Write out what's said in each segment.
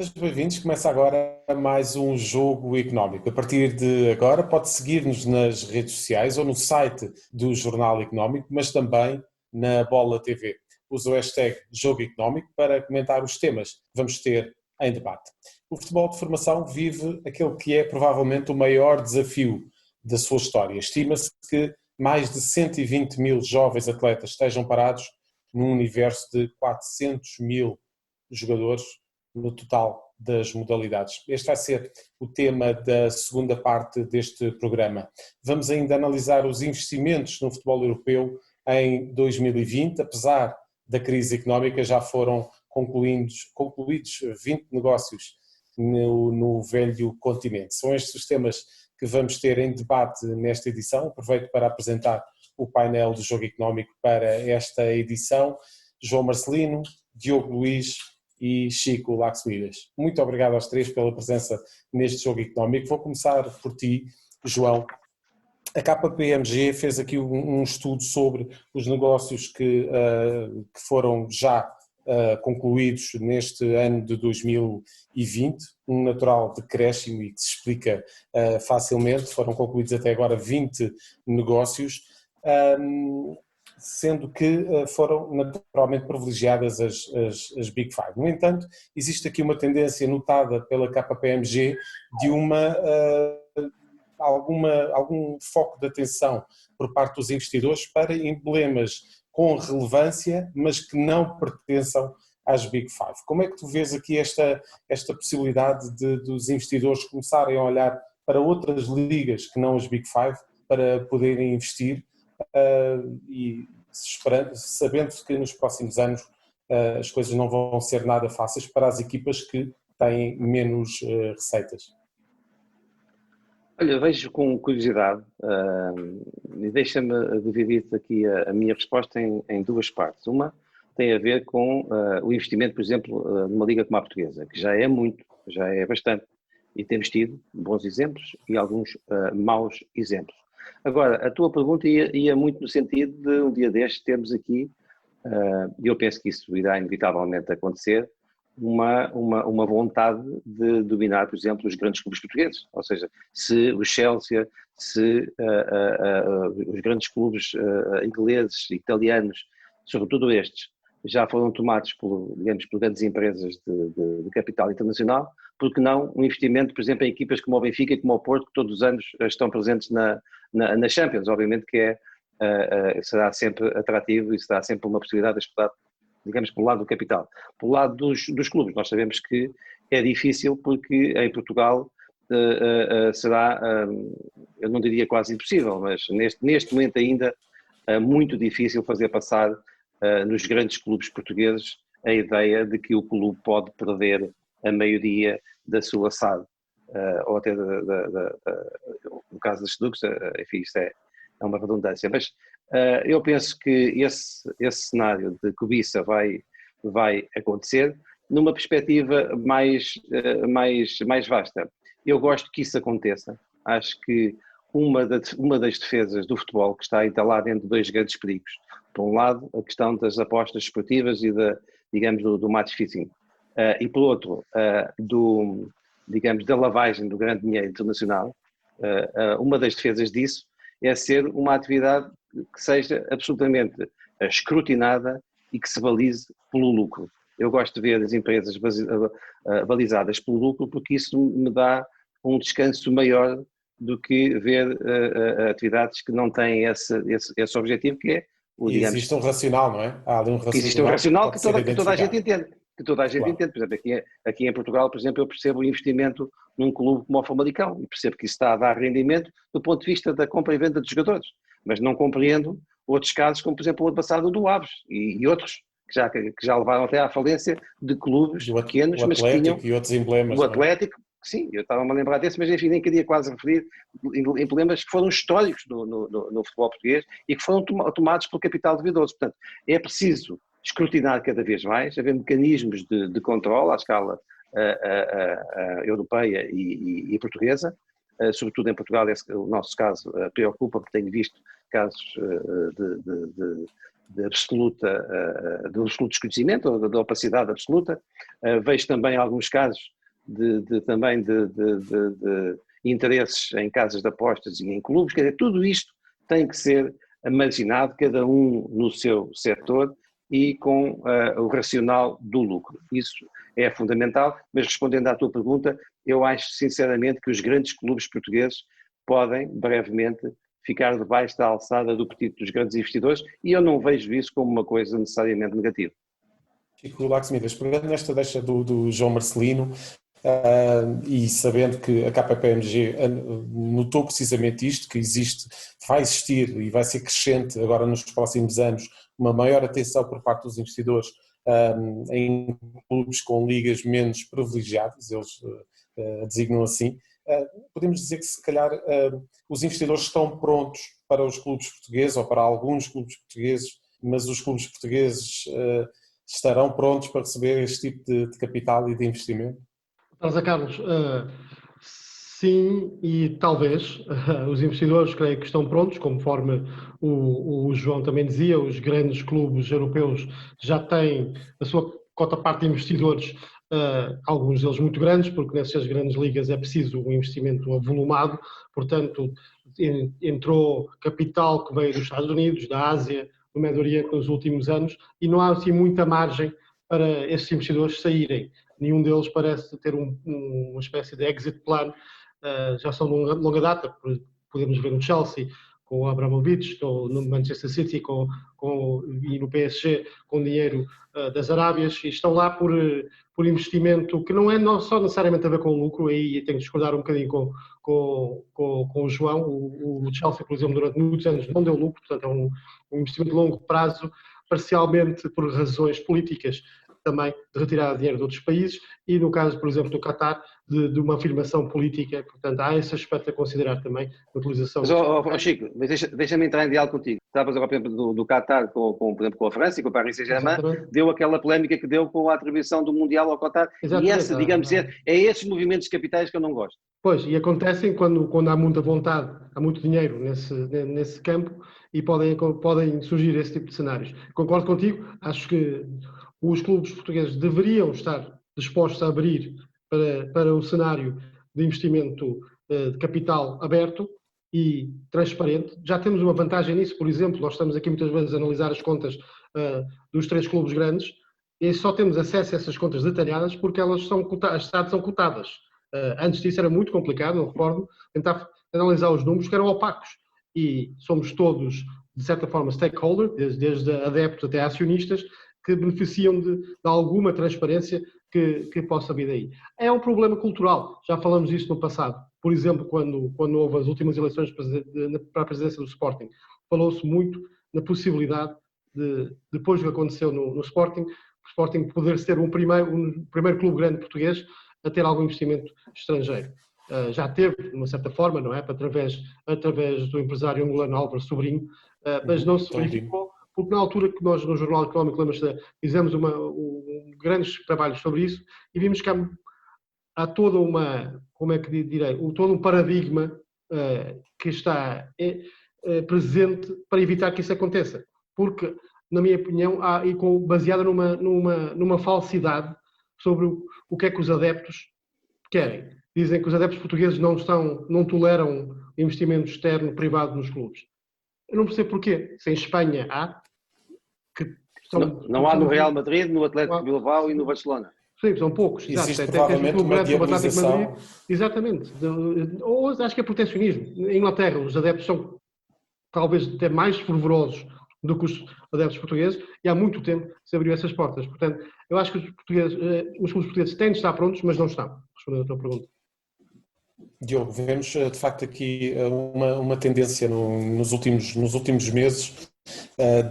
sejam bem-vindos. Começa agora mais um Jogo Económico. A partir de agora pode seguir-nos nas redes sociais ou no site do Jornal Económico, mas também na Bola TV. Use o hashtag Jogo Económico para comentar os temas que vamos ter em debate. O futebol de formação vive aquele que é provavelmente o maior desafio da sua história. Estima-se que mais de 120 mil jovens atletas estejam parados num universo de 400 mil jogadores no total das modalidades. Este vai ser o tema da segunda parte deste programa. Vamos ainda analisar os investimentos no futebol europeu em 2020. Apesar da crise económica, já foram concluídos 20 negócios no velho continente. São estes os temas que vamos ter em debate nesta edição. Aproveito para apresentar o painel do Jogo Económico para esta edição. João Marcelino, Diogo Luís e Chico Laxuídas. Muito obrigado aos três pela presença neste Jogo Económico. Vou começar por ti, João. A KPMG fez aqui um estudo sobre os negócios que foram já concluídos neste ano de 2020, um natural decréscimo e que se explica facilmente. Foram concluídos até agora 20 negócios, sendo que foram naturalmente privilegiadas as Big Five. No entanto, existe aqui uma tendência notada pela KPMG de algum foco de atenção por parte dos investidores para emblemas com relevância, mas que não pertençam às Big Five. Como é que tu vês aqui esta possibilidade dos investidores começarem a olhar para outras ligas que não as Big Five para poderem investir e sabendo que nos próximos anos as coisas não vão ser nada fáceis para as equipas que têm menos receitas? Olha, vejo com curiosidade e deixa-me dividir aqui a minha resposta em duas partes. Uma tem a ver com o investimento, por exemplo, numa liga como a portuguesa, que já é muito, já é bastante, e temos tido bons exemplos e alguns maus exemplos. Agora, a tua pergunta ia muito no sentido de um dia destes termos aqui, e eu penso que isso irá inevitavelmente acontecer, uma vontade de dominar, por exemplo, os grandes clubes portugueses. Ou seja, se o Chelsea, se os grandes clubes ingleses, italianos, sobretudo estes, já foram tomados por grandes empresas de capital internacional, porque não um investimento, por exemplo, em equipas como o Benfica e como o Porto, que todos os anos estão presentes na Champions. Obviamente que será sempre atrativo e será sempre uma possibilidade de explorar, digamos, pelo lado do capital. Pelo lado dos clubes, nós sabemos que é difícil porque em Portugal será, eu não diria quase impossível, mas neste momento ainda muito difícil fazer passar nos grandes clubes portugueses a ideia de que o clube pode perder a maioria da sua SAD, ou até no caso das clubes, enfim, isto é uma redundância, mas eu penso que esse cenário de cobiça vai acontecer numa perspectiva mais vasta. Eu gosto que isso aconteça. Acho que uma das defesas do futebol que está entalada entre dois grandes perigos. Por um lado, a questão das apostas esportivas e digamos, do match fixing. E por outro, digamos, da lavagem do grande dinheiro internacional. Uma das defesas disso é ser uma atividade que seja absolutamente escrutinada e que se balize pelo lucro. Eu gosto de ver as empresas balizadas pelo lucro porque isso me dá um descanso maior do que ver atividades que não têm esse objetivo, que é digamos, existe um racional, não é? Há ali um racional, que existe um racional que toda a gente entende. Claro. Entende. Por exemplo, aqui em Portugal, por exemplo, eu percebo o investimento num clube como o Famalicão e percebo que isso está a dar rendimento do ponto de vista da compra e venda de jogadores, mas não compreendo outros casos como, por exemplo, o ano passado do Aves e outros que já levaram até à falência de clubes pequenos, mas que tinham e outros emblemas. O Atlético, sim, eu estava-me a lembrar desse, mas enfim, nem queria quase referir emblemas que foram históricos no futebol português e que foram tomados pelo capital duvidoso. Portanto, é preciso escrutinar cada vez mais, haver mecanismos de controle à escala europeia e portuguesa, sobretudo em Portugal, o nosso caso preocupa, porque tenho visto casos de absoluto desconhecimento, de opacidade absoluta. Vejo também alguns casos também de interesses em casas de apostas e em clubes, quer dizer, tudo isto tem que ser marginado, cada um no seu setor e com o racional do lucro. Isso é fundamental, mas respondendo à tua pergunta, eu acho sinceramente que os grandes clubes portugueses podem brevemente ficar debaixo da alçada do apetite dos grandes investidores e eu não vejo isso como uma coisa necessariamente negativa. Chico Laxmidas, pegando nesta deixa do João Marcelino, e sabendo que a KPMG notou precisamente isto, que vai existir e vai ser crescente agora nos próximos anos uma maior atenção por parte dos investidores em clubes com ligas menos privilegiadas, eles designam assim, podemos dizer que se calhar os investidores estão prontos para os clubes portugueses ou para alguns clubes portugueses, mas os clubes portugueses estarão prontos para receber este tipo de capital e de investimento? Zé Carlos, sim e talvez. Os investidores creio que estão prontos, conforme o João também dizia, os grandes clubes europeus já têm a sua cota-parte de investidores, alguns deles muito grandes, porque nessas grandes ligas é preciso um investimento avolumado, portanto entrou capital que veio dos Estados Unidos, da Ásia, do Médio Oriente nos últimos anos e não há assim muita margem para esses investidores saírem. Nenhum deles parece ter uma espécie de exit plan, já são de longa data, podemos ver no Chelsea com o Abramovich, no Manchester City e no PSG com dinheiro das Arábias, e estão lá por investimento que não é só necessariamente a ver com o lucro, aí tenho que discordar um bocadinho com o João. O Chelsea, por exemplo, durante muitos anos não deu lucro, portanto é um investimento de longo prazo, parcialmente por razões políticas, também de retirar dinheiro de outros países e no caso, por exemplo, do Qatar, de uma afirmação política, portanto há esse aspecto a considerar também na utilização. Mas, Chico, deixa-me entrar em diálogo contigo. Estavas agora, por exemplo, do Qatar, por exemplo, com a França e com o Paris Saint-Germain, deu aquela polémica que deu com a atribuição do Mundial ao Qatar. Exatamente. E essa, digamos, é esses movimentos capitais que eu não gosto. Pois, e acontecem quando há muita vontade, há muito dinheiro nesse campo e podem surgir esse tipo de cenários. Concordo contigo, acho que os clubes portugueses deveriam estar dispostos a abrir para o cenário de investimento de capital aberto e transparente. Já temos uma vantagem nisso, por exemplo, nós estamos aqui muitas vezes a analisar as contas dos 3 clubes grandes e só temos acesso a essas contas detalhadas porque elas as SAD são cotadas. Antes disso era muito complicado, não recordo, tentar analisar os números que eram opacos e somos todos, de certa forma, stakeholders, desde adeptos até acionistas, que beneficiam de alguma transparência que possa vir daí. É um problema cultural, já falamos disso no passado. Por exemplo, quando houve as últimas eleições para a presidência do Sporting, falou-se muito na possibilidade de, depois do que aconteceu no Sporting, o Sporting poder ser um primeiro clube grande português a ter algum investimento estrangeiro. Já teve, de uma certa forma, não é? Através do empresário angolano Álvaro Sobrinho, mas não se verificou, porque na altura que nós no Jornal Económico, lembra-se, fizemos grandes trabalhos sobre isso e vimos que há toda todo um paradigma que está presente para evitar que isso aconteça. Porque, na minha opinião, baseada numa falsidade sobre o que é que os adeptos querem. Dizem que os adeptos portugueses não toleram investimento externo privado nos clubes. Eu não percebo porquê. Se em Espanha há... Não há no Real Madrid, no Atlético Bilbao e no Barcelona. Sim, são poucos. Existe provavelmente uma diabolização. Exatamente. Ou acho que é protecionismo. Em Inglaterra, os adeptos são talvez até mais fervorosos do que os adeptos portugueses e há muito tempo se abriu essas portas. Portanto, eu acho que os clubes portugueses têm de estar prontos, mas não estão. Respondendo à tua pergunta. Diogo, vemos de facto aqui uma tendência nos últimos meses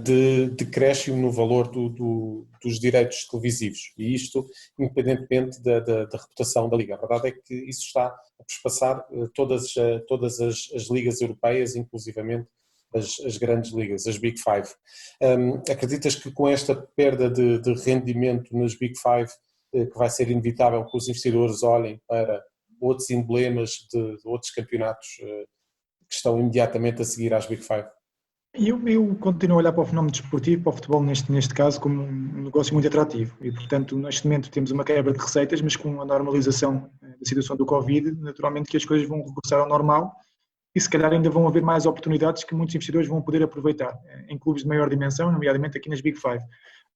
de decréscimo no valor dos direitos televisivos e isto independentemente da reputação da Liga. A verdade é que isso está a perpassar todas as ligas europeias, inclusivamente as grandes ligas, as Big Five. Acreditas que com esta perda de rendimento nas Big Five, que vai ser inevitável que os investidores olhem para outros emblemas de outros campeonatos que estão imediatamente a seguir às Big Five? Eu continuo a olhar para o fenómeno desportivo, para o futebol neste caso, como um negócio muito atrativo e, portanto, neste momento temos uma quebra de receitas, mas com a normalização da situação do Covid, naturalmente que as coisas vão regressar ao normal e se calhar ainda vão haver mais oportunidades que muitos investidores vão poder aproveitar em clubes de maior dimensão, nomeadamente aqui nas Big Five.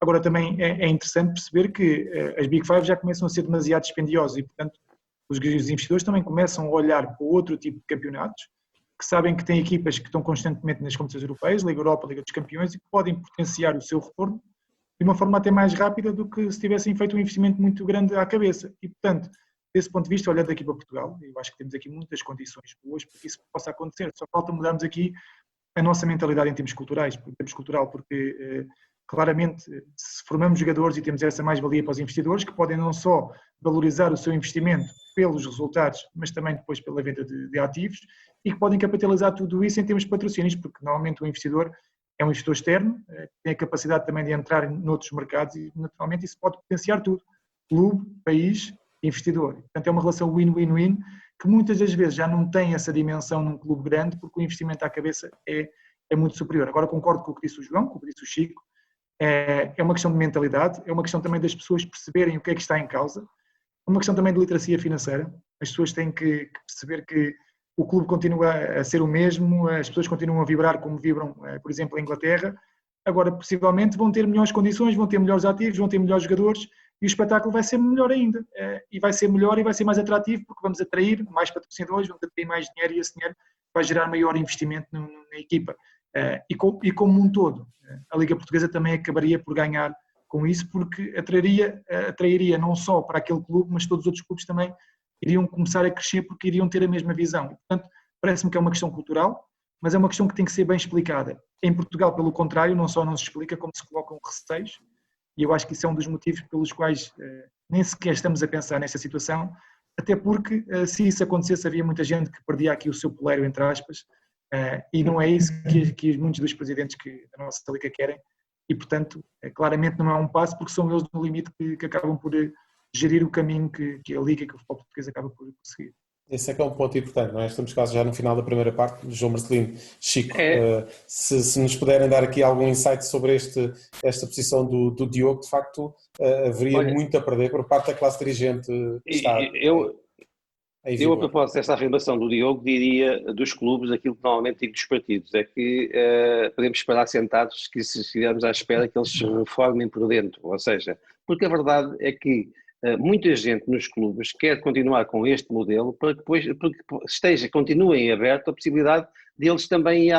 Agora também é interessante perceber que as Big Five já começam a ser demasiado dispendiosos e, portanto, os investidores também começam a olhar para outro tipo de campeonatos, que sabem que têm equipas que estão constantemente nas competições europeias, Liga Europa, Liga dos Campeões, e que podem potenciar o seu retorno de uma forma até mais rápida do que se tivessem feito um investimento muito grande à cabeça. E, portanto, desse ponto de vista, olhando aqui para Portugal, eu acho que temos aqui muitas condições boas para que isso possa acontecer. Só falta mudarmos aqui a nossa mentalidade em termos culturais, porque claramente, se formamos jogadores e temos essa mais-valia para os investidores, que podem não só valorizar o seu investimento pelos resultados, mas também depois pela venda de ativos, e que podem capitalizar tudo isso em termos de patrocínios, porque normalmente o investidor é um investidor externo, tem a capacidade também de entrar noutros mercados e naturalmente isso pode potenciar tudo, clube, país, investidor. Portanto é uma relação win-win-win que muitas das vezes já não tem essa dimensão num clube grande porque o investimento à cabeça é muito superior. Agora concordo com o que disse o João, com o que disse o Chico, é uma questão de mentalidade, é uma questão também das pessoas perceberem o que é que está em causa, é uma questão também de literacia financeira, as pessoas têm que perceber que o clube continua a ser o mesmo, as pessoas continuam a vibrar como vibram, por exemplo, em Inglaterra, agora possivelmente vão ter melhores condições, vão ter melhores ativos, vão ter melhores jogadores e o espetáculo vai ser melhor ainda, e vai ser melhor e vai ser mais atrativo porque vamos atrair mais patrocinadores, vamos atrair mais dinheiro e esse dinheiro vai gerar maior investimento na equipa. E como um todo, a Liga Portuguesa também acabaria por ganhar com isso porque atrairia não só para aquele clube, mas todos os outros clubes também iriam começar a crescer porque iriam ter a mesma visão. E, portanto, parece-me que é uma questão cultural, mas é uma questão que tem que ser bem explicada. Em Portugal, pelo contrário, não só não se explica, como se colocam receios, e eu acho que isso é um dos motivos pelos quais nem sequer estamos a pensar nessa situação, até porque se isso acontecesse havia muita gente que perdia aqui o seu poleiro, entre aspas, e não é isso que muitos dos presidentes da nossa Liga querem, e portanto, claramente não é um passo, porque são eles no limite que acabam por gerir o caminho que a Liga e que o futebol português acaba por seguir. Esse é que é um ponto importante, não é? Estamos quase já no final da primeira parte. João Marcelino, Chico, se nos puderem dar aqui algum insight sobre esta posição do Diogo, de facto haveria muito a perder por parte da classe dirigente que está Eu, a propósito desta afirmação do Diogo, diria dos clubes aquilo que normalmente digo dos partidos, é que podemos esperar sentados que se estivermos à espera que eles se reformem por dentro, ou seja, porque a verdade é que muita gente nos clubes quer continuar com este modelo para que depois, porque continuem aberto a possibilidade deles também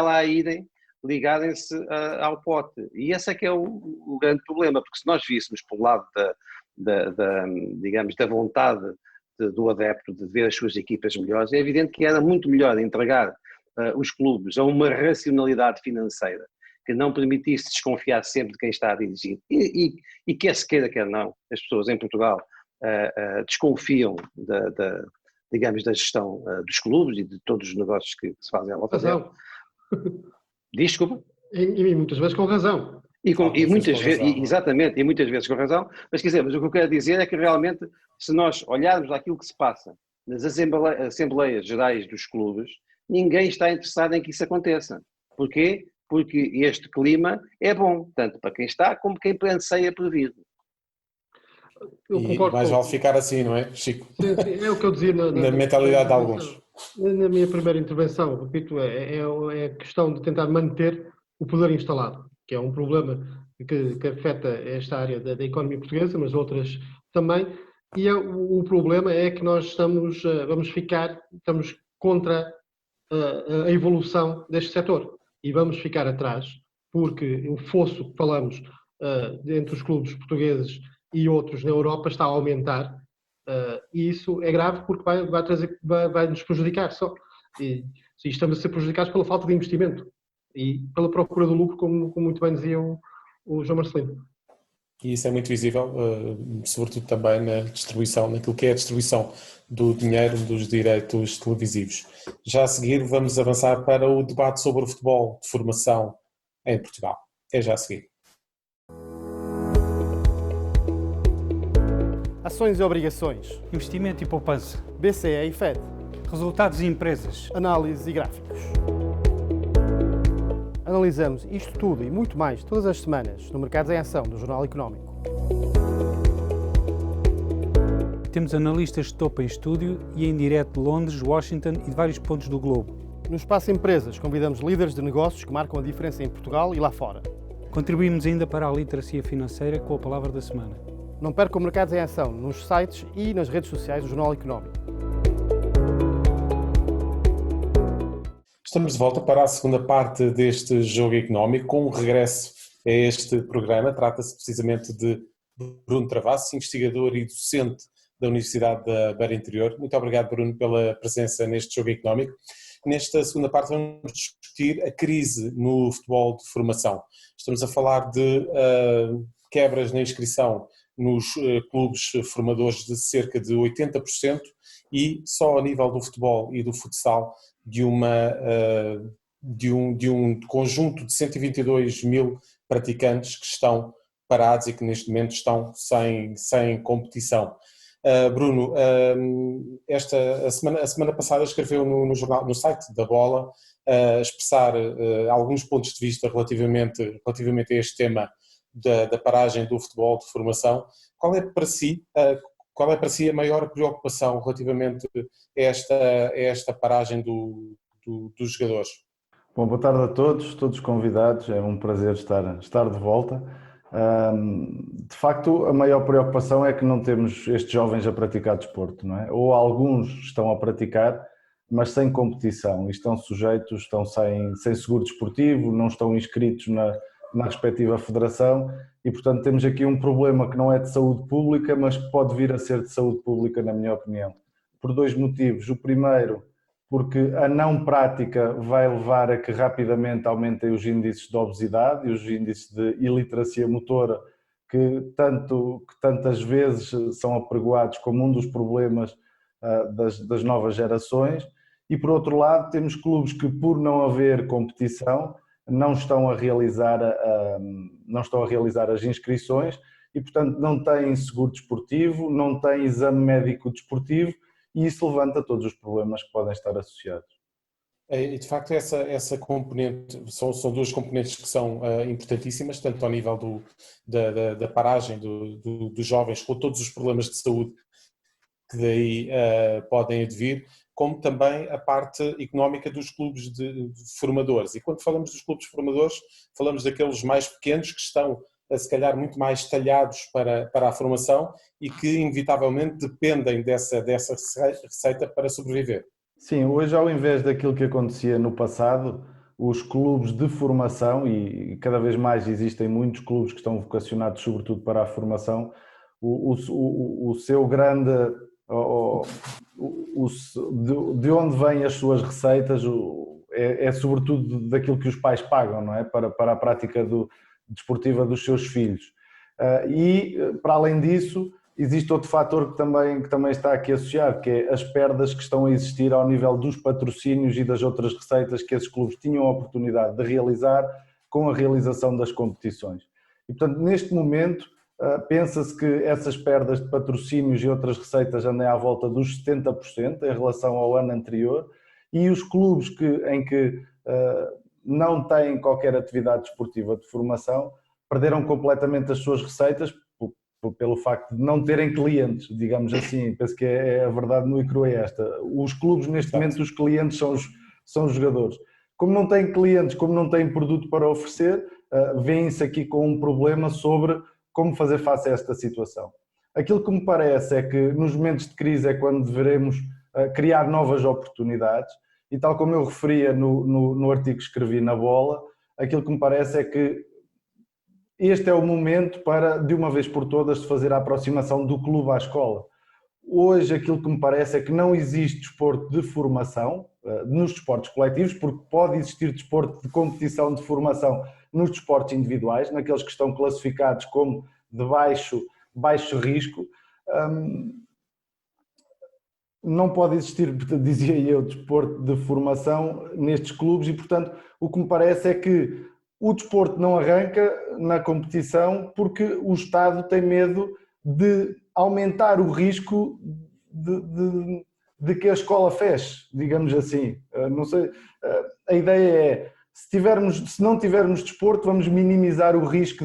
ligarem-se ao pote. E esse é que é o grande problema, porque se nós víssemos por lado digamos, da vontade do adepto de ver as suas equipas melhores, é evidente que era muito melhor entregar os clubes a uma racionalidade financeira que não permitisse desconfiar sempre de quem está a dirigir e quer se queira, quer não, as pessoas em Portugal desconfiam digamos, da gestão dos clubes e de todos os negócios que se fazem à volta dela. Desculpa? E muitas vezes com razão. E muitas vezes, exatamente, e muitas vezes com razão, mas quer dizer, mas o que eu quero dizer é que realmente, se nós olharmos aquilo que se passa nas assembleias gerais dos clubes, ninguém está interessado em que isso aconteça. Porquê? Porque este clima é bom, tanto para quem está como quem anseia por vir. E mais vale ficar assim, não é, Chico? Sim, é o que eu dizia na mentalidade de alguns. Na minha primeira intervenção, repito, é a questão de tentar manter o poder instalado, que é um problema que afeta esta área da economia portuguesa, mas outras também, e o problema é que nós estamos contra a evolução deste setor e vamos ficar atrás, porque o fosso que falamos entre os clubes portugueses e outros na Europa está a aumentar, e isso é grave porque vai nos prejudicar só. E estamos a ser prejudicados pela falta de investimento e pela procura do lucro, como muito bem dizia o João Marcelino. E isso é muito visível, sobretudo também na distribuição, naquilo que é a distribuição do dinheiro dos direitos televisivos. Já a seguir vamos avançar para o debate sobre o futebol de formação em Portugal. É já a seguir. Ações e obrigações. Investimento e poupança. BCE e FED. Resultados e empresas. Análise e gráficos. Analisamos isto tudo e muito mais todas as semanas no Mercados em Ação do Jornal Económico. Temos analistas de topo em estúdio e em direto de Londres, Washington e de vários pontos do globo. No Espaço Empresas convidamos líderes de negócios que marcam a diferença em Portugal e lá fora. Contribuímos ainda para a literacia financeira com a palavra da semana. Não percam Mercados em Ação nos sites e nas redes sociais do Jornal Económico. Estamos de volta para a segunda parte deste Jogo Económico, com um regresso a este programa. Trata-se precisamente de Bruno Travassos, investigador e docente da Universidade da Beira Interior. Muito obrigado, Bruno, pela presença neste Jogo Económico. Nesta segunda parte vamos discutir a crise no futebol de formação. Estamos a falar de quebras na inscrição nos clubes formadores de cerca de 80% e só a nível do futebol e do futsal de um conjunto de 122 mil praticantes que estão parados e que neste momento estão sem competição. Bruno, a semana passada escreveu no jornal, no site da Bola, a expressar alguns pontos de vista relativamente a este tema da paragem do futebol de formação. Qual é para si a maior preocupação relativamente a esta paragem dos jogadores? Bom, boa tarde a todos convidados, é um prazer estar de volta. De facto, a maior preocupação é que não temos estes jovens a praticar desporto, não é? Ou alguns estão a praticar, mas sem competição, e estão sujeitos, estão sem seguro desportivo, não estão inscritos na respectiva federação, e portanto temos aqui um problema que não é de saúde pública, mas que pode vir a ser de saúde pública, na minha opinião, por dois motivos. O primeiro, porque a não prática vai levar a que rapidamente aumentem os índices de obesidade e os índices de iliteracia motora, que tantas vezes são apregoados como um dos problemas das novas gerações. E por outro lado, temos clubes que, por não haver competição, não estão a realizar as inscrições e, portanto, não têm seguro desportivo, não têm exame médico desportivo, e isso levanta todos os problemas que podem estar associados. E de facto essa componente, são duas componentes que são importantíssimas, tanto ao nível da paragem dos jovens, com todos os problemas de saúde que daí podem advir, como também a parte económica dos clubes de formadores. E quando falamos dos clubes formadores, falamos daqueles mais pequenos que estão se calhar muito mais talhados para a formação e que inevitavelmente dependem dessa receita para sobreviver. Sim, hoje, ao invés daquilo que acontecia no passado, os clubes de formação, e cada vez mais existem muitos clubes que estão vocacionados sobretudo para a formação, o seu grande... de onde vêm as suas receitas é sobretudo daquilo que os pais pagam, não é? Para a prática desportiva dos seus filhos. E, para além disso, existe outro fator que também está aqui associado, que é as perdas que estão a existir ao nível dos patrocínios e das outras receitas que esses clubes tinham a oportunidade de realizar com a realização das competições. E, portanto, neste momento, pensa-se que essas perdas de patrocínios e outras receitas andem à volta dos 70% em relação ao ano anterior, e os clubes em que não têm qualquer atividade desportiva de formação perderam completamente as suas receitas pelo facto de não terem clientes, digamos assim. Penso que a verdade no ICRO é esta. Os clubes, neste momento, os clientes são os jogadores. Como não têm clientes, como não têm produto para oferecer, vêm-se aqui com um problema sobre como fazer face a esta situação. Aquilo que me parece é que nos momentos de crise é quando deveremos criar novas oportunidades, e tal como eu referia no artigo que escrevi na Bola, aquilo que me parece é que este é o momento para, de uma vez por todas, se fazer a aproximação do clube à escola. Hoje aquilo que me parece é que não existe desporto de formação nos desportos coletivos, porque pode existir desporto de competição de formação nos desportos individuais, naqueles que estão classificados como de baixo risco. Não pode existir, dizia eu, desporto de formação nestes clubes, e portanto o que me parece é que o desporto não arranca na competição porque o Estado tem medo de aumentar o risco de que a escola feche, digamos assim. Não sei, a ideia é, se não tivermos desporto, vamos minimizar o risco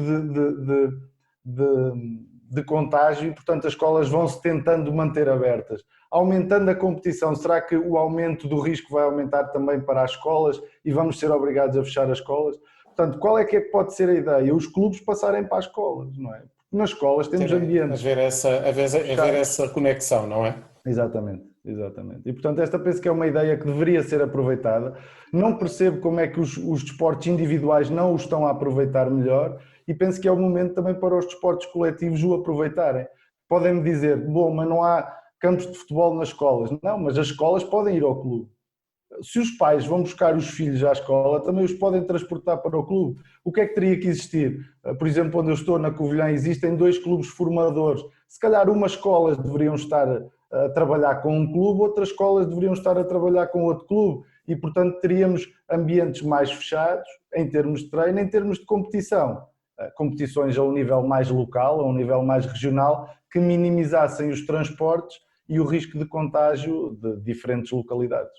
de contágio e, portanto, as escolas vão-se tentando manter abertas. Aumentando a competição, será que o aumento do risco vai aumentar também para as escolas e vamos ser obrigados a fechar as escolas? Portanto, qual é que pode ser a ideia? Os clubes passarem para as escolas, não é? Porque nas escolas temos ambientes. Haver essa conexão, não é? Exatamente. E, portanto, esta penso que é uma ideia que deveria ser aproveitada. Não percebo como é que os desportos individuais não o estão a aproveitar melhor e penso que é o momento também para os desportos coletivos o aproveitarem. Podem-me dizer, bom, mas não há campos de futebol nas escolas. Não, mas as escolas podem ir ao clube. Se os pais vão buscar os filhos à escola, também os podem transportar para o clube. O que é que teria que existir? Por exemplo, onde eu estou, na Covilhã, existem 2 clubes formadores. Se calhar umas escolas deveriam estar a trabalhar com um clube, outras escolas deveriam estar a trabalhar com outro clube e, portanto, teríamos ambientes mais fechados em termos de treino, em termos de competição. Competições a um nível mais local, a um nível mais regional, que minimizassem os transportes e o risco de contágio de diferentes localidades.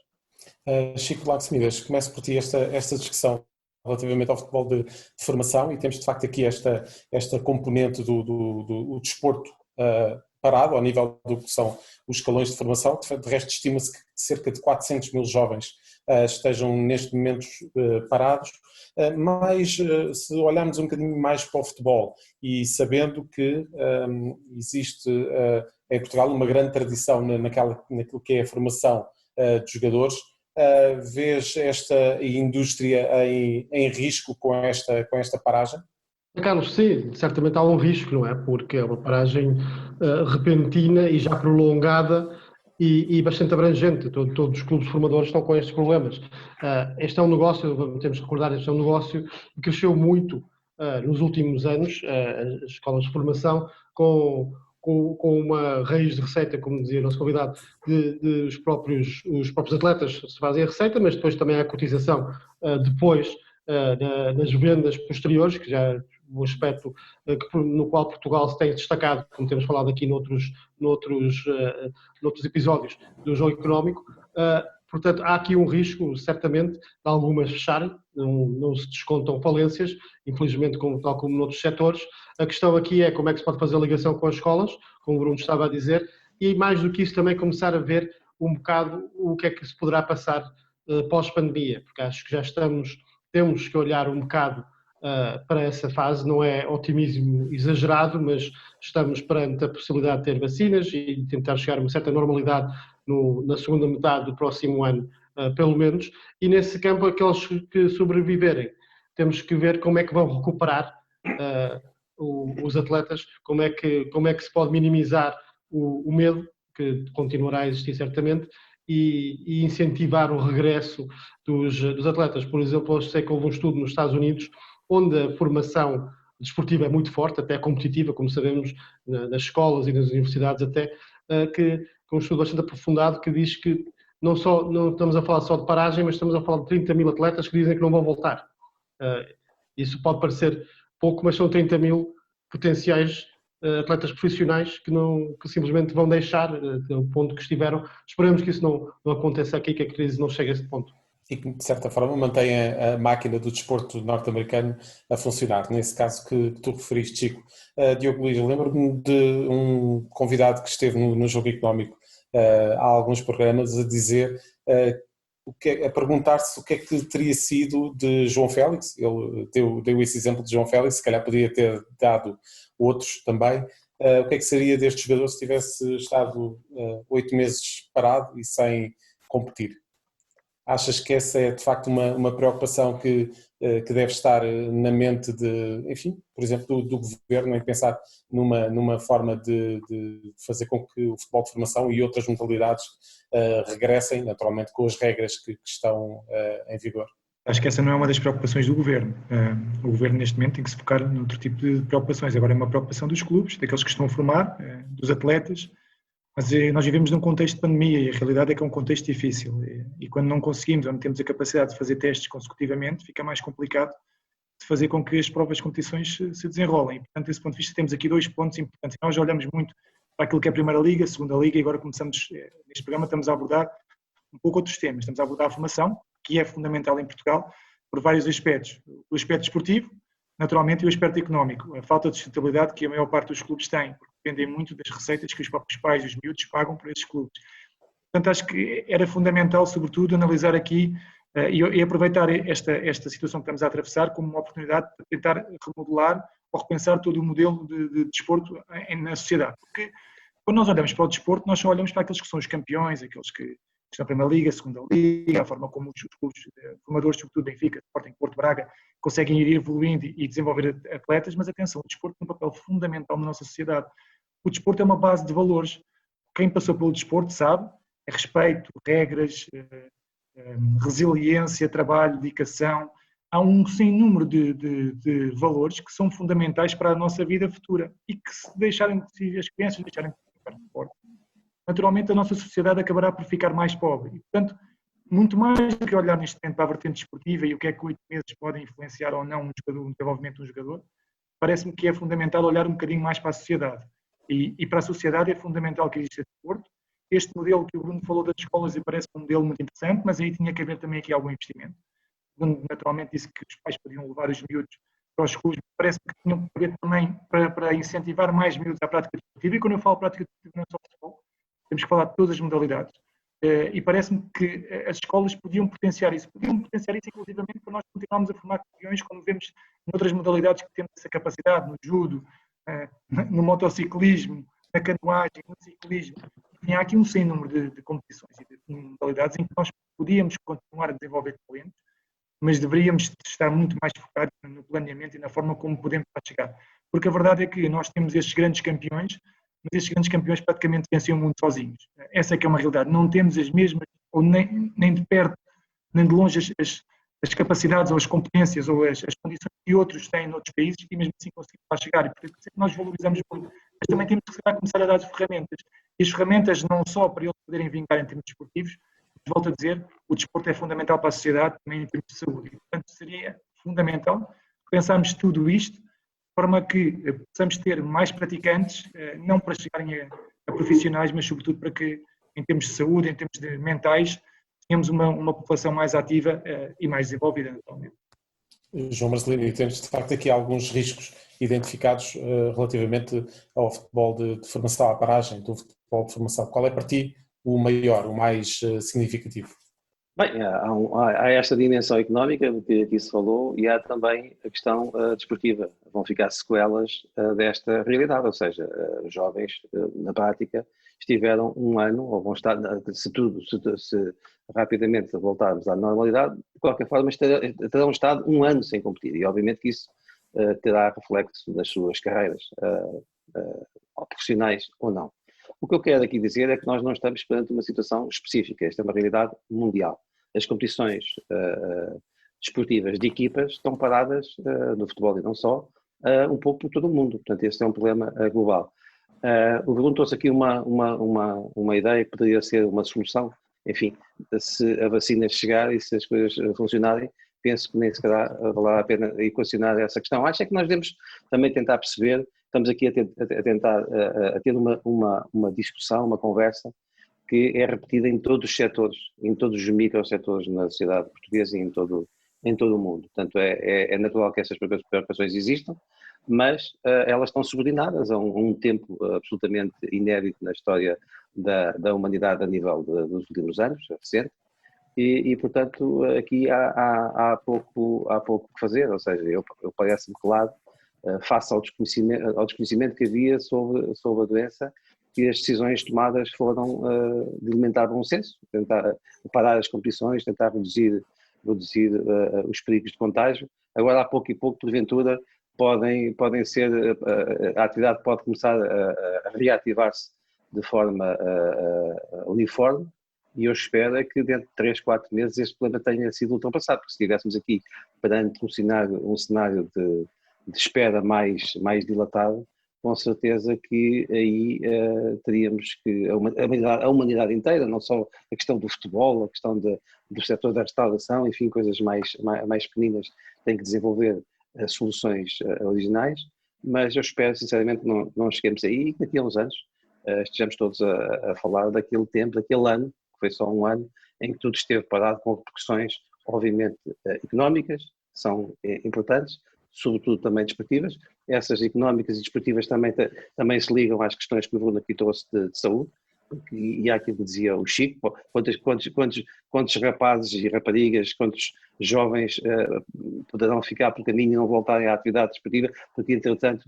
Chico Laxmidas, começo por ti esta discussão relativamente ao futebol de formação e temos de facto aqui esta componente do desporto parado ao nível do que são os escalões de formação. De resto, estima-se que cerca de 400 mil jovens estejam neste momento parados, mas se olharmos um bocadinho mais para o futebol e sabendo que existe em Portugal uma grande tradição naquilo que é a formação de jogadores, vês esta indústria em risco com esta paragem? Carlos, sim, certamente há um risco, não é? Porque é uma paragem repentina e já prolongada e bastante abrangente. Todos os clubes formadores estão com estes problemas. Este é um negócio, temos que recordar, este é um negócio que cresceu muito nos últimos anos, as escolas de formação, com uma raiz de receita, como dizia o nosso convidado, os próprios atletas se fazem a receita, mas depois também há a cotização depois nas vendas posteriores, que já o aspecto no qual Portugal se tem destacado, como temos falado aqui noutros episódios do jogo económico. Portanto, há aqui um risco, certamente, de algumas fecharem, não se descontam falências, infelizmente, tal como noutros setores. A questão aqui é como é que se pode fazer a ligação com as escolas, como o Bruno estava a dizer, e mais do que isso também começar a ver um bocado o que é que se poderá passar pós-pandemia, porque acho que temos que olhar um bocado para essa fase, não é otimismo exagerado, mas estamos perante a possibilidade de ter vacinas e tentar chegar a uma certa normalidade na segunda metade do próximo ano, pelo menos, e nesse campo aqueles que sobreviverem, temos que ver como é que vão recuperar os atletas, como é que se pode minimizar o medo, que continuará a existir certamente, e incentivar o regresso dos atletas. Por exemplo, eu sei que houve um estudo nos Estados Unidos onde a formação desportiva é muito forte, até competitiva, como sabemos, nas escolas e nas universidades até, que um estudo bastante aprofundado que diz que não estamos a falar só de paragem, mas estamos a falar de 30 mil atletas que dizem que não vão voltar. Isso pode parecer pouco, mas são 30 mil potenciais atletas profissionais que simplesmente vão deixar o ponto que estiveram. Esperemos que isso não aconteça aqui, que a crise não chegue a esse ponto. E que, de certa forma, mantém a máquina do desporto norte-americano a funcionar. Nesse caso que tu referiste, Chico. Diogo Luís, lembro-me de um convidado que esteve no Jogo Económico há alguns programas a dizer, a perguntar-se o que é que teria sido de João Félix. Ele deu esse exemplo de João Félix, se calhar podia ter dado outros também. O que é que seria deste jogador se tivesse estado 8 meses parado e sem competir? Achas que essa é de facto uma preocupação que deve estar na mente por exemplo, do governo, em pensar numa forma de fazer com que o futebol de formação e outras modalidades regressem, naturalmente, com as regras que estão em vigor? Acho que essa não é uma das preocupações do governo. O governo, neste momento, tem que se focar noutro tipo de preocupações. Agora é uma preocupação dos clubes, daqueles que estão a formar, dos atletas. Mas nós vivemos num contexto de pandemia e a realidade é que é um contexto difícil e quando não conseguimos ou não temos a capacidade de fazer testes consecutivamente, fica mais complicado de fazer com que as próprias competições se desenrolem. Portanto, desse ponto de vista, temos aqui 2 pontos importantes. Nós já olhamos muito para aquilo que é a Primeira Liga, a Segunda Liga e agora começamos, neste programa, estamos a abordar um pouco outros temas. Estamos a abordar a formação, que é fundamental em Portugal, por vários aspectos. O aspecto desportivo, naturalmente, e o aspecto económico. A falta de sustentabilidade que a maior parte dos clubes tem, porque dependem muito das receitas que os próprios pais e os miúdos pagam por esses clubes. Portanto, acho que era fundamental, sobretudo, analisar aqui e aproveitar esta situação que estamos a atravessar como uma oportunidade para tentar remodelar ou repensar todo o modelo de desporto na sociedade. Porque quando nós olhamos para o desporto, nós só olhamos para aqueles que são os campeões, aqueles que estão na Primeira Liga, Segunda Liga, a forma como os clubes formadores, sobretudo Benfica, Sporting, Porto, Braga, conseguem ir evoluindo e desenvolver atletas, mas atenção, o desporto tem um papel fundamental na nossa sociedade. O desporto é uma base de valores. Quem passou pelo desporto sabe, é respeito, regras, resiliência, trabalho, dedicação. Há um sem número de valores que são fundamentais para a nossa vida futura e que se as crianças deixarem de praticar desporto, naturalmente a nossa sociedade acabará por ficar mais pobre. E, portanto, muito mais do que olhar neste momento para a vertente desportiva e o que é que 8 meses podem influenciar ou não no desenvolvimento de um jogador, parece-me que é fundamental olhar um bocadinho mais para a sociedade. E para a sociedade é fundamental que exista desporto. Este modelo que o Bruno falou das escolas parece um modelo muito interessante, mas aí tinha que haver também aqui algum investimento. O Bruno naturalmente disse que os pais podiam levar os miúdos para os clubes, parece que tinham que haver também para incentivar mais miúdos à prática desportiva. E quando eu falo prática desportiva não é só futebol, temos que falar de todas as modalidades. E parece-me que as escolas podiam potenciar isso inclusivamente para nós continuarmos a formar campeões, como vemos noutras modalidades que temos essa capacidade, no judo, no motociclismo, na canoagem, no ciclismo. Enfim, há aqui um sem número de competições e de modalidades em que nós podíamos continuar a desenvolver talentos, mas deveríamos estar muito mais focados no planeamento e na forma como podemos chegar. Porque a verdade é que nós temos estes grandes campeões, mas estes grandes campeões praticamente vencem o mundo sozinhos. Essa é que é uma realidade. Não temos as mesmas, ou nem de perto, nem de longe, as capacidades ou as competências ou as condições que outros têm noutros países e mesmo assim conseguimos lá chegar. E portanto, nós valorizamos muito. Mas também temos que começar a dar as ferramentas. E as ferramentas não só para eles poderem vingar em termos desportivos, mas volto a dizer, o desporto é fundamental para a sociedade, também em termos de saúde. E, portanto, seria fundamental pensarmos tudo isto de forma que possamos ter mais praticantes, não para chegarem a profissionais, mas sobretudo para que, em termos de saúde, em termos de mentais, tenhamos uma população mais ativa e mais desenvolvida, naturalmente. João Marcelino, temos de facto aqui alguns riscos identificados relativamente ao futebol de formação, à paragem do futebol de formação. Qual é para ti o maior, o mais significativo? Bem, há esta dimensão económica que aqui se falou e há também a questão desportiva. Vão ficar sequelas desta realidade, ou seja, os jovens, na prática, estiveram um ano, ou vão estar, se rapidamente voltarmos à normalidade, de qualquer forma terão estado um ano sem competir e obviamente que isso terá reflexo nas suas carreiras, profissionais ou não. O que eu quero aqui dizer é que nós não estamos perante uma situação específica, esta é uma realidade mundial. As competições desportivas de equipas estão paradas no futebol e não só, um pouco por todo o mundo, portanto este é um problema global. O Bruno trouxe aqui uma ideia que poderia ser uma solução, enfim, se a vacina chegar e se as coisas funcionarem, penso que nem sequer valerá a pena equacionar essa questão. Acho é que nós devemos também tentar perceber, estamos aqui a tentar ter uma discussão, uma conversa que é repetida em todos os setores, em todos os microsetores na sociedade portuguesa e em todo o mundo. Portanto, é natural que essas preocupações existam, mas elas estão subordinadas a um tempo absolutamente inédito na história da humanidade a nível dos últimos anos, recente, e portanto aqui há pouco que fazer, ou seja, eu parece-me claro, face ao desconhecimento que havia sobre a doença, que as decisões tomadas foram de alimentar bom senso, tentar parar as competições, tentar reduzir os perigos de contágio. Agora, a pouco e pouco, porventura, podem ser, a atividade pode começar a reativar-se de forma uniforme e eu espero que dentro de 3, 4 meses este problema tenha sido ultrapassado, porque se estivéssemos aqui perante um cenário de espera mais dilatado, com certeza que aí teríamos que a humanidade inteira, não só a questão do futebol, a questão do setor da restauração, enfim, coisas mais pequeninas, tem que desenvolver soluções originais, mas eu espero sinceramente que não cheguemos aí e que daqui a uns anos estejamos todos a falar daquele tempo, daquele ano, que foi só um ano, em que tudo esteve parado com repercussões obviamente, económicas, são importantes, sobretudo também desportivas. Essas económicas e desportivas também se ligam às questões que o Bruno aqui trouxe de saúde, e há aquilo que dizia o Chico, quantos rapazes e raparigas, quantos jovens poderão ficar pelo caminho e não voltarem à atividade desportiva, porque entretanto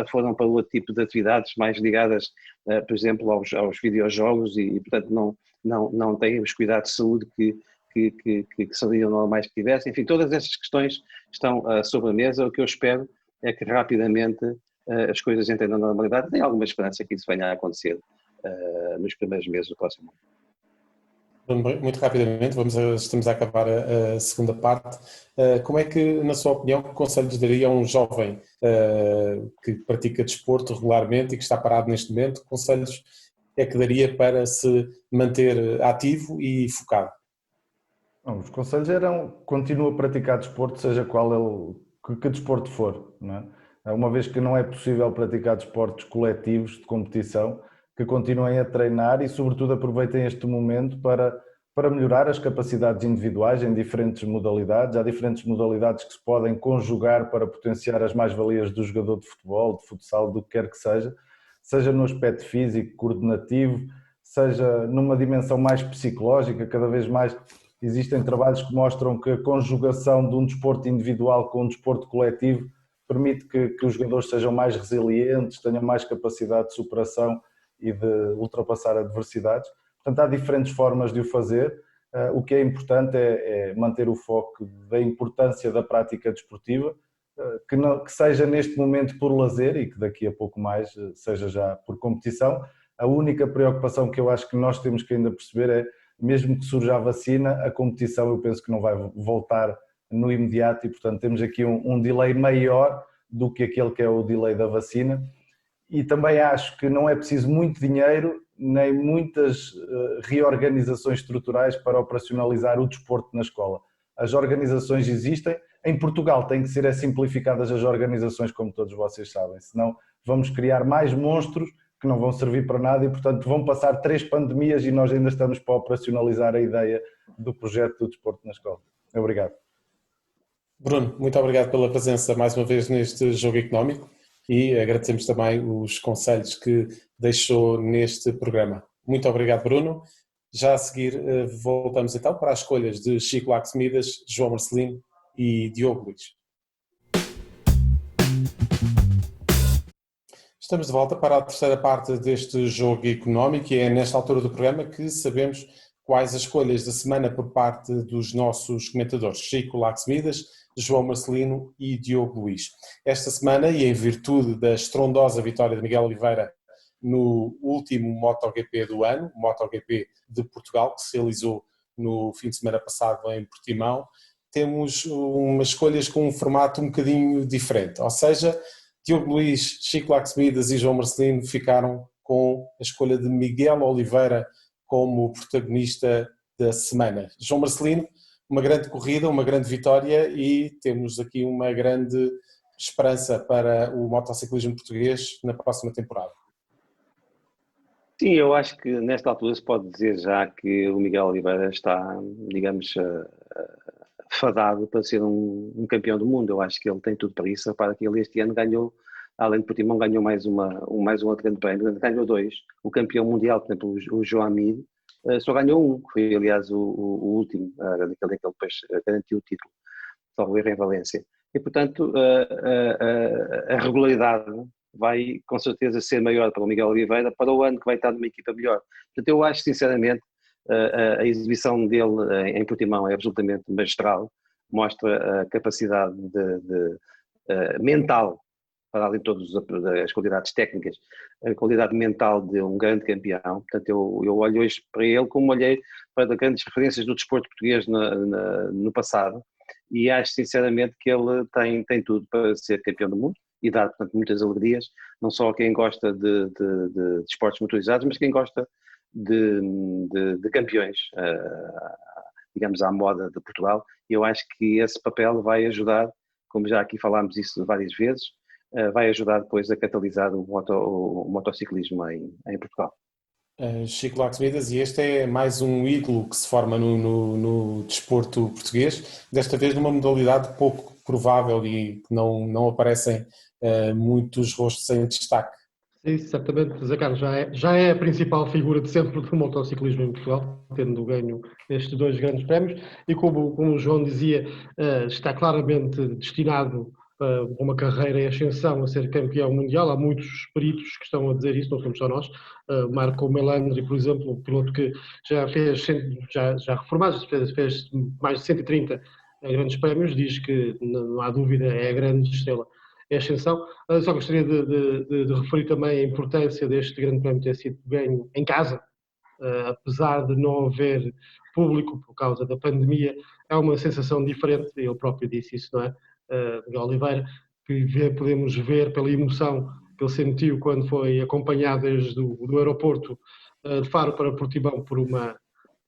foram para outro tipo de atividades mais ligadas, por exemplo, aos videojogos e portanto não têm os cuidados de saúde que seriam normais que tivessem. Enfim, todas essas questões estão sobre a mesa. O que eu espero é que rapidamente as coisas entrem na normalidade. Tenho alguma esperança que isso venha a acontecer nos primeiros meses do próximo ano. Muito rapidamente, estamos a acabar a segunda parte. Como é que, na sua opinião, que conselhos daria a um jovem que pratica desporto regularmente e que está parado neste momento? Que conselhos é que daria para se manter ativo e focado? Os conselhos eram: continua a praticar desporto, seja qual que desporto for, não é? Uma vez que não é possível praticar desportos coletivos de competição, que continuem a treinar e, sobretudo, aproveitem este momento para melhorar as capacidades individuais em diferentes modalidades. Há diferentes modalidades que se podem conjugar para potenciar as mais-valias do jogador de futebol, de futsal, do que quer que seja no aspecto físico, coordenativo, seja numa dimensão mais psicológica. Cada vez mais existem trabalhos que mostram que a conjugação de um desporto individual com um desporto coletivo permite que os jogadores sejam mais resilientes, tenham mais capacidade de superação e de ultrapassar adversidades. Portanto, há diferentes formas de o fazer. O que é importante é manter o foco da importância da prática desportiva, que seja neste momento por lazer e que daqui a pouco mais seja já por competição. A única preocupação que eu acho que nós temos que ainda perceber é, mesmo que surja a vacina, a competição eu penso que não vai voltar no imediato e, portanto, temos aqui um delay maior do que aquele que é o delay da vacina. E também acho que não é preciso muito dinheiro nem muitas reorganizações estruturais para operacionalizar o desporto na escola. As organizações existem. Em Portugal têm que ser simplificadas as organizações, como todos vocês sabem, senão vamos criar mais monstros que não vão servir para nada e, portanto, vão passar 3 pandemias e nós ainda estamos para operacionalizar a ideia do projeto do desporto na escola. Obrigado. Bruno, muito obrigado pela presença mais uma vez neste Jogo Económico. E agradecemos também os conselhos que deixou neste programa. Muito obrigado, Bruno. Já a seguir voltamos então para as escolhas de Chico Lacks Midas, João Marcelino e Diogo Luís. Estamos de volta para a terceira parte deste Jogo Económico e é nesta altura do programa que sabemos quais as escolhas da semana por parte dos nossos comentadores Chico Lacks Midas, João Marcelino e Diogo Luís. Esta semana, e em virtude da estrondosa vitória de Miguel Oliveira no último MotoGP do ano, o MotoGP de Portugal, que se realizou no fim de semana passado em Portimão, temos umas escolhas com um formato um bocadinho diferente. Ou seja, Diogo Luís, Chico Lacks Midas e João Marcelino ficaram com a escolha de Miguel Oliveira como protagonista da semana. João Marcelino, uma grande corrida, uma grande vitória e temos aqui uma grande esperança para o motociclismo português na próxima temporada. Sim, eu acho que nesta altura se pode dizer já que o Miguel Oliveira está, digamos, fadado para ser um campeão do mundo. Eu acho que ele tem tudo para isso. Repara que ele este ano ganhou, além de Portimão, ganhou mais um outro grande prémio, ganhou 2. O campeão mundial, por exemplo, o João Mir, só ganhou 1, que foi aliás o último, daquele que ele depois garantiu o título, salvo erro em Valência. E portanto a regularidade vai com certeza ser maior para o Miguel Oliveira para o ano que vai estar numa equipa melhor. Portanto eu acho sinceramente a exibição dele em Portimão é absolutamente magistral, mostra a capacidade mental, para além de todas as qualidades técnicas, a qualidade mental de um grande campeão. Portanto, eu olho hoje para ele como olhei para grandes referências do desporto português no passado e acho sinceramente que ele tem tudo para ser campeão do mundo e dar, portanto, muitas alegrias, não só a quem gosta de esportes motorizados, mas quem gosta de campeões, digamos, à moda de Portugal. E eu acho que esse papel vai ajudar, como já aqui falámos isso várias vezes, vai ajudar depois a catalisar o motociclismo em Portugal. Chico Lopes Midas, e este é mais um ídolo que se forma no desporto português, desta vez numa modalidade pouco provável e que não aparecem muitos rostos em destaque. Sim, certamente, Zé Carlos já é a principal figura de sempre do motociclismo em Portugal, tendo ganho estes 2 grandes prémios, e como o João dizia, está claramente destinado a uma carreira em ascensão, a ser campeão mundial. Há muitos peritos que estão a dizer isso, não somos só nós. Marco Melandri, por exemplo, um piloto que já fez, já reformado, fez mais de 130 grandes prémios, diz que não há dúvida, é a grande estrela em ascensão. Só gostaria de referir também a importância deste grande prémio ter sido ganho em casa, apesar de não haver público por causa da pandemia. É uma sensação diferente, ele próprio disse isso, não é? Miguel Oliveira, que podemos ver pela emoção que ele sentiu quando foi acompanhado desde do aeroporto de Faro para Portimão por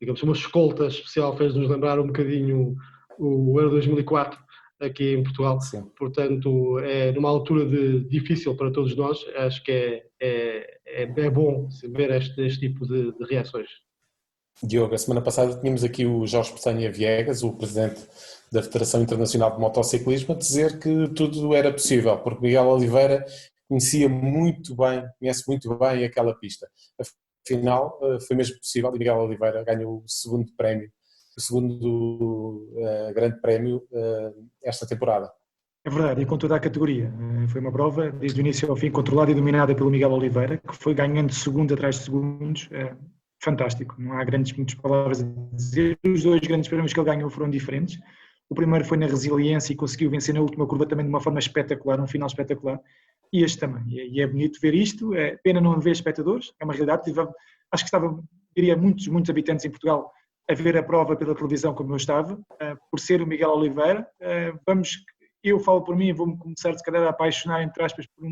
digamos, uma escolta especial, fez-nos lembrar um bocadinho o Euro 2004 aqui em Portugal. Sim. Portanto, é numa altura difícil para todos nós. Acho que é bom ver este tipo de reações. Diogo, a semana passada tínhamos aqui o Jorge Peçanha Viegas, o presidente da Federação Internacional de Motociclismo, a dizer que tudo era possível, porque Miguel Oliveira conhece muito bem aquela pista. Afinal, foi mesmo possível e Miguel Oliveira ganhou o segundo grande prémio esta temporada. É verdade, e com toda a categoria. Foi uma prova, desde o início ao fim, controlada e dominada pelo Miguel Oliveira, que foi ganhando segundo atrás de segundos. Fantástico, não há muitas palavras a dizer. Os 2 grandes prémios que ele ganhou foram diferentes. O primeiro foi na resiliência e conseguiu vencer na última curva também de uma forma espetacular, um final espetacular. E este também. E é bonito ver isto. É pena não haver espectadores, é uma realidade. Acho que diria, muitos habitantes em Portugal a ver a prova pela televisão como eu estava, por ser o Miguel Oliveira. Eu falo por mim, vou-me começar se calhar a apaixonar, entre aspas, por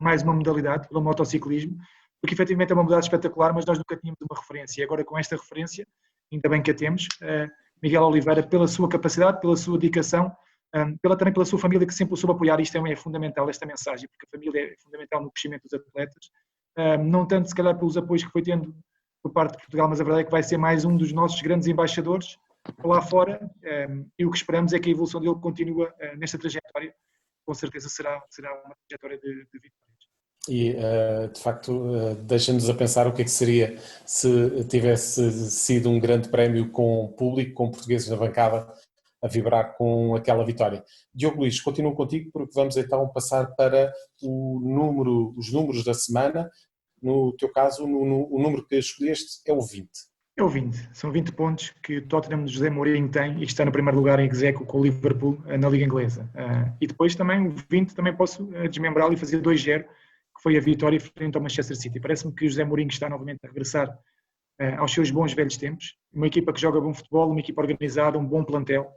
mais uma modalidade, pelo motociclismo, porque efetivamente é uma modalidade espetacular, mas nós nunca tínhamos uma referência. E agora com esta referência, ainda bem que a temos, Miguel Oliveira, pela sua capacidade, pela sua dedicação, também pela sua família, que sempre o soube apoiar. Isto é fundamental, esta mensagem, porque a família é fundamental no crescimento dos atletas, não tanto se calhar pelos apoios que foi tendo por parte de Portugal, mas a verdade é que vai ser mais um dos nossos grandes embaixadores lá fora, e o que esperamos é que a evolução dele continue nesta trajetória. Com certeza será uma trajetória de vitórias. E, de facto, deixa-nos a pensar o que é que seria se tivesse sido um grande prémio com público, com portugueses na bancada a vibrar com aquela vitória. Diogo Luís, continuo contigo porque vamos então passar para os números da semana. No teu caso, o número que escolheste é o 20. É o 20. São 20 pontos que o Tottenham de José Mourinho tem e que está no primeiro lugar em execo com o Liverpool na Liga Inglesa. E depois também o 20 também posso desmembrá-lo e fazer 2-0, que foi a vitória frente ao Manchester City. Parece-me que o José Mourinho está novamente a regressar aos seus bons velhos tempos. Uma equipa que joga bom futebol, uma equipa organizada, um bom plantel,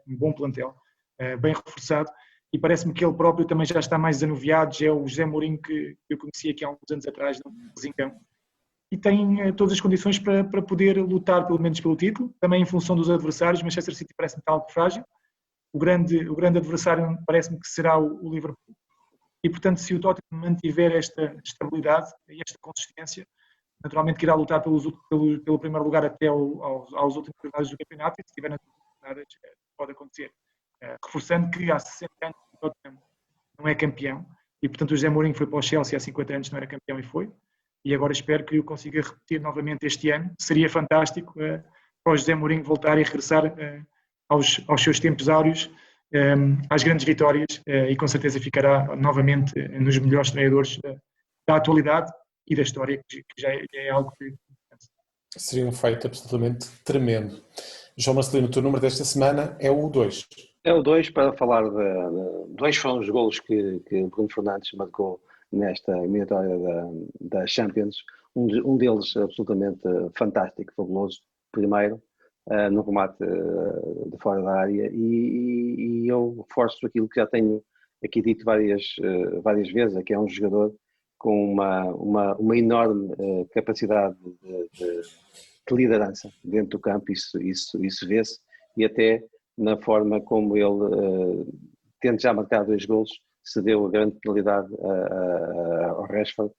bem reforçado. E parece-me que ele próprio também já está mais desanuviado. Já é o José Mourinho que eu conhecia aqui há uns anos atrás no Zincão. E tem todas as condições para poder lutar pelo menos pelo título, também em função dos adversários. Manchester City parece-me algo frágil. O grande adversário parece-me que será o Liverpool. E, portanto, se o Tottenham mantiver esta estabilidade e esta consistência, naturalmente que irá lutar pelo primeiro lugar até aos últimos jornadas do campeonato, e se tiver nas jornadas pode acontecer. Reforçando que há 60 anos o Tottenham não é campeão, e, portanto, o José Mourinho foi para o Chelsea há 50 anos, não era campeão e foi. E agora espero que eu consiga repetir novamente este ano. Seria fantástico para o José Mourinho voltar e regressar aos seus tempos áureos, às grandes vitórias, e com certeza ficará novamente nos melhores treinadores da atualidade e da história, que já é algo que... Seria um feito absolutamente tremendo. João Marcelino, o teu número desta semana é o 2. É o 2, para falar de 2 foram os golos que o Bruno Fernandes marcou nesta eliminatória da Champions. Um deles absolutamente fantástico, fabuloso, primeiro, no remate de fora da área, e eu reforço aquilo que já tenho aqui dito várias vezes, que é um jogador com uma enorme capacidade de liderança dentro do campo. Isso vê-se, e até na forma como ele, tendo já marcado 2 golos, cedeu a grande penalidade ao Rashford,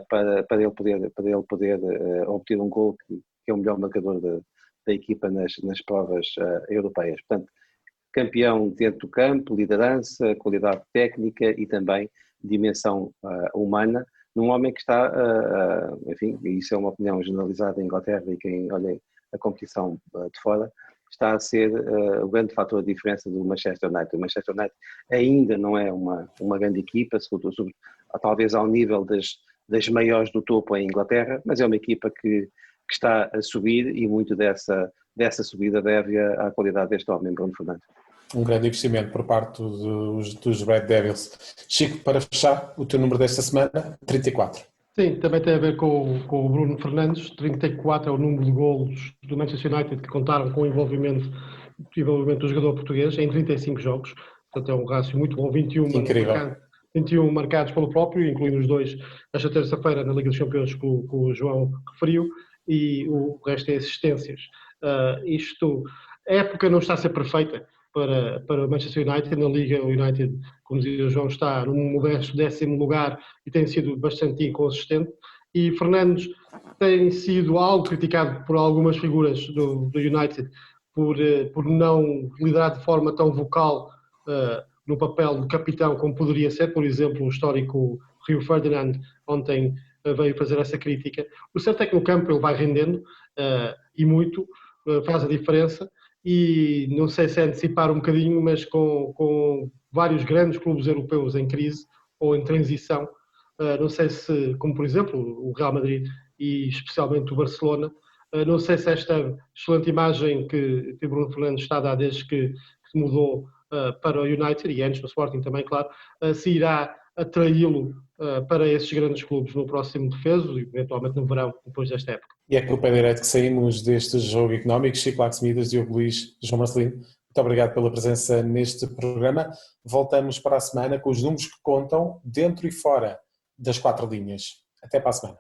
para ele poder obter um gol que é o melhor marcador da equipa nas provas europeias. Portanto, campeão dentro do campo, liderança, qualidade técnica e também dimensão humana, num homem que está, enfim, e isso é uma opinião generalizada em Inglaterra e quem olha a competição de fora, está a ser o grande fator de diferença do Manchester United. O Manchester United ainda não é uma grande equipa, talvez ao nível das maiores do topo em Inglaterra, mas é uma equipa que está a subir e muito dessa subida deve à qualidade deste homem, Bruno Fernandes. Um grande investimento por parte dos Red Devils. Chico, para fechar, o teu número desta semana, 34. Sim, também tem a ver com o Bruno Fernandes. 34 é o número de golos do Manchester United que contaram com o envolvimento do jogador português em 35 jogos. Portanto, é um rácio muito bom. 21 marcados pelo próprio, incluindo os 2 esta terça-feira na Liga dos Campeões que o João referiu, e o resto é assistências. A época não está a ser perfeita para o Manchester United. Na Liga, o United, como dizia o João, está no modesto 10º lugar e tem sido bastante inconsistente. E Fernandes tem sido algo criticado por algumas figuras do United por não liderar de forma tão vocal no papel de capitão como poderia ser. Por exemplo, o histórico Rio Ferdinand ontem veio fazer essa crítica. O certo é que no campo ele vai rendendo e muito, faz a diferença. E não sei se é antecipar um bocadinho, mas com vários grandes clubes europeus em crise ou em transição, não sei se, como por exemplo o Real Madrid e especialmente o Barcelona, não sei se esta excelente imagem que o Bruno Fernandes está a dar desde que mudou para o United e antes no Sporting também, claro, se irá atraí-lo para esses grandes clubes no próximo defeso e eventualmente no verão, depois desta época. E é com o pé direito que saímos deste jogo económico. Chico Lacks Midas, Diogo Luís, João Marcelino, muito obrigado pela presença neste programa. Voltamos para a semana com os números que contam dentro e fora das 4 linhas. Até para a semana.